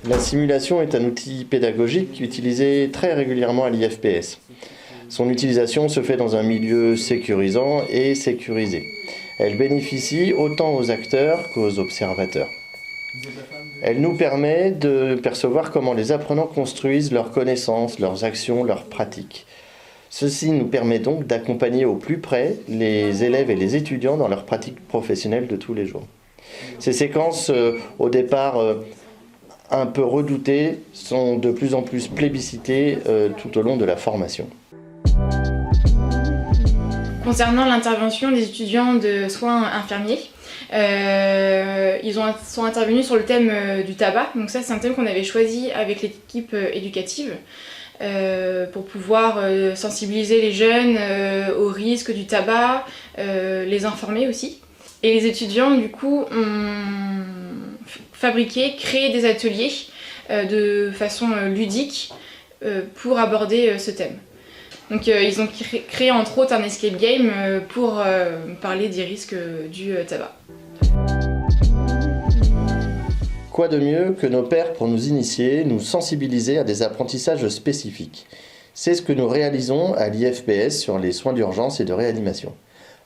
La simulation est un outil pédagogique utilisé très régulièrement à l'IFPS. Son utilisation se fait dans un milieu sécurisant et sécurisé. Elle bénéficie autant aux acteurs qu'aux observateurs. Elle nous permet de percevoir comment les apprenants construisent leurs connaissances, leurs actions, leurs pratiques. Ceci nous permet donc d'accompagner au plus près les élèves et les étudiants dans leurs pratiques professionnelles de tous les jours. Ces séquences, au départ un peu redoutées, sont de plus en plus plébiscitées tout au long de la formation. Concernant l'intervention des étudiants de soins infirmiers, ils sont intervenus sur le thème du tabac. Donc ça, c'est un thème qu'on avait choisi avec l'équipe éducative pour pouvoir sensibiliser les jeunes aux risques du tabac, les informer aussi. Et les étudiants, du coup, ont créé des ateliers de façon ludique pour aborder ce thème. Donc ils ont créé entre autres un escape game pour parler des risques du tabac. Quoi de mieux que nos pairs pour nous initier, nous sensibiliser à des apprentissages spécifiques. C'est ce que nous réalisons à l'IFPS sur les soins d'urgence et de réanimation.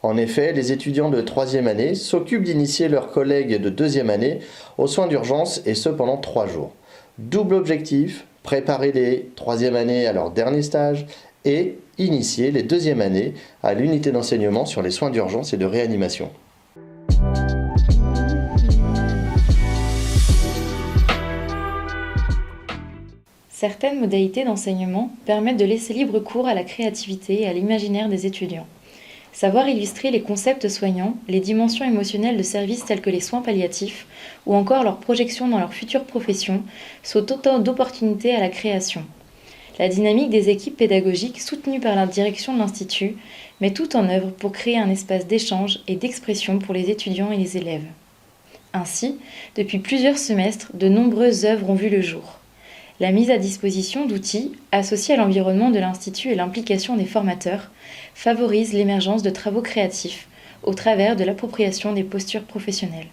En effet, les étudiants de 3e année s'occupent d'initier leurs collègues de 2e année aux soins d'urgence et ce pendant 3 jours. Double objectif, préparer les 3e années à leur dernier stage et initier les 2e années à l'unité d'enseignement sur les soins d'urgence et de réanimation. Certaines modalités d'enseignement permettent de laisser libre cours à la créativité et à l'imaginaire des étudiants. Savoir illustrer les concepts soignants, les dimensions émotionnelles de services tels que les soins palliatifs ou encore leur projection dans leur future profession sont autant d'opportunités à la création. La dynamique des équipes pédagogiques soutenues par la direction de l'Institut met tout en œuvre pour créer un espace d'échange et d'expression pour les étudiants et les élèves. Ainsi, depuis plusieurs semestres, de nombreuses œuvres ont vu le jour. La mise à disposition d'outils, associés à l'environnement de l'Institut et l'implication des formateurs, favorise l'émergence de travaux créatifs au travers de l'appropriation des postures professionnelles.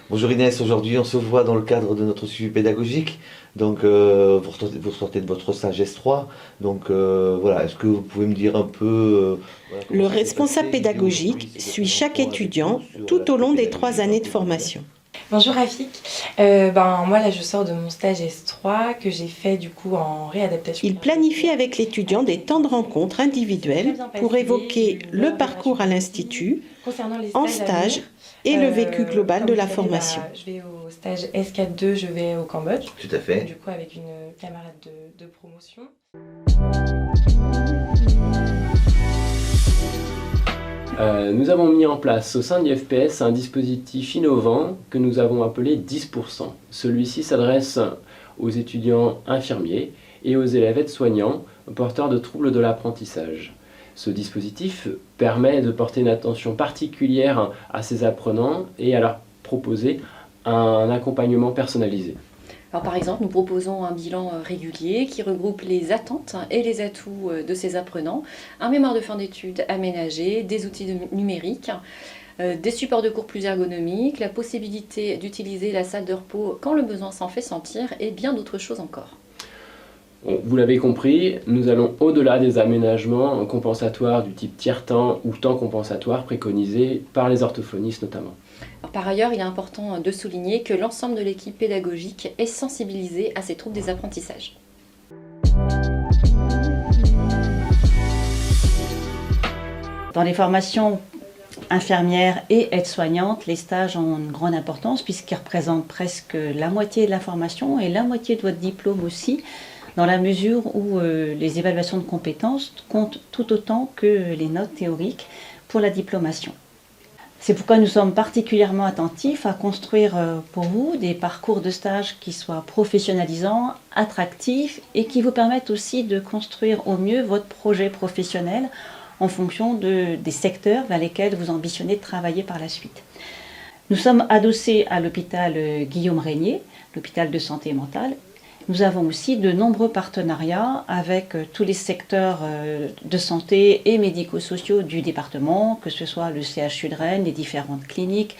Bonjour Inès, aujourd'hui on se voit dans le cadre de notre suivi pédagogique. Donc vous sortez de votre stage S3. Donc voilà, est-ce que vous pouvez me dire un peu... Le responsable pédagogique suit chaque étudiant tout au long des 3 années de formation. Bonjour Rafik, moi là je sors de mon stage S3 que j'ai fait du coup en réadaptation. Il planifie avec l'étudiant des temps de rencontre individuels pour évoquer le parcours à l'Institut, en stage et le vécu global de la formation. Je vais au stage S4-2, je vais au Cambodge. Tout à fait. Du coup avec une camarade de promotion. Nous avons mis en place au sein de l'IFPS un dispositif innovant que nous avons appelé 10%. Celui-ci s'adresse aux étudiants infirmiers et aux élèves aides-soignants porteurs de troubles de l'apprentissage. Ce dispositif permet de porter une attention particulière à ces apprenants et à leur proposer un accompagnement personnalisé. Alors, par exemple, nous proposons un bilan régulier qui regroupe les attentes et les atouts de ces apprenants, un mémoire de fin d'études aménagé, des outils numériques, des supports de cours plus ergonomiques, la possibilité d'utiliser la salle de repos quand le besoin s'en fait sentir et bien d'autres choses encore. Vous l'avez compris, nous allons au-delà des aménagements compensatoires du type tiers-temps ou temps compensatoire préconisés par les orthophonistes notamment. Alors, par ailleurs, il est important de souligner que l'ensemble de l'équipe pédagogique est sensibilisée à ces troubles des apprentissages. Dans les formations infirmières et aides-soignantes, les stages ont une grande importance puisqu'ils représentent presque la moitié de la formation et la moitié de votre diplôme aussi, dans la mesure où les évaluations de compétences comptent tout autant que les notes théoriques pour la diplomation. C'est pourquoi nous sommes particulièrement attentifs à construire pour vous des parcours de stage qui soient professionnalisants, attractifs et qui vous permettent aussi de construire au mieux votre projet professionnel en fonction des secteurs vers lesquels vous ambitionnez de travailler par la suite. Nous sommes adossés à l'hôpital Guillaume Régnier, l'hôpital de santé mentale, Nous avons aussi de nombreux partenariats avec tous les secteurs de santé et médico-sociaux du département, que ce soit le CHU de Rennes, les différentes cliniques,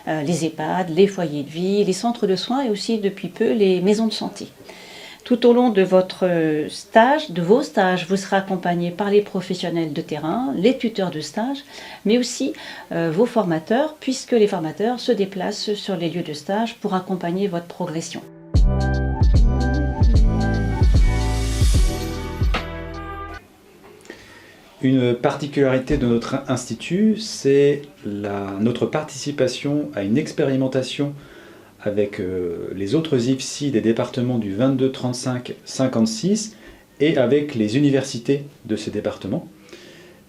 les EHPAD, les foyers de vie, les centres de soins et aussi depuis peu les maisons de santé. Tout au long de votre stage, de vos stages, vous serez accompagné par les professionnels de terrain, les tuteurs de stage, mais aussi vos formateurs, puisque les formateurs se déplacent sur les lieux de stage pour accompagner votre progression. Une particularité de notre institut, c'est notre participation à une expérimentation avec les autres IFSI des départements du 22, 35, 56 et avec les universités de ces départements.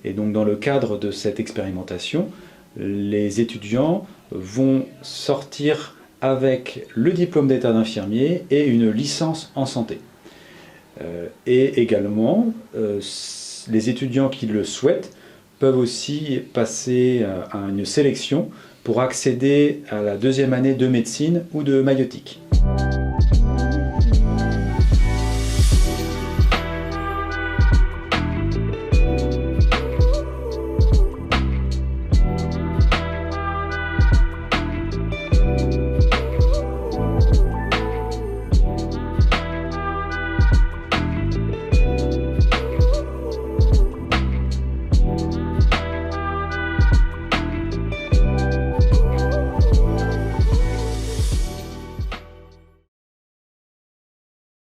Et donc dans le cadre de cette expérimentation, les étudiants vont sortir avec le diplôme d'état d'infirmier et une licence en santé. Et également, les étudiants qui le souhaitent peuvent aussi passer à une sélection pour accéder à la deuxième année de médecine ou de maïeutique.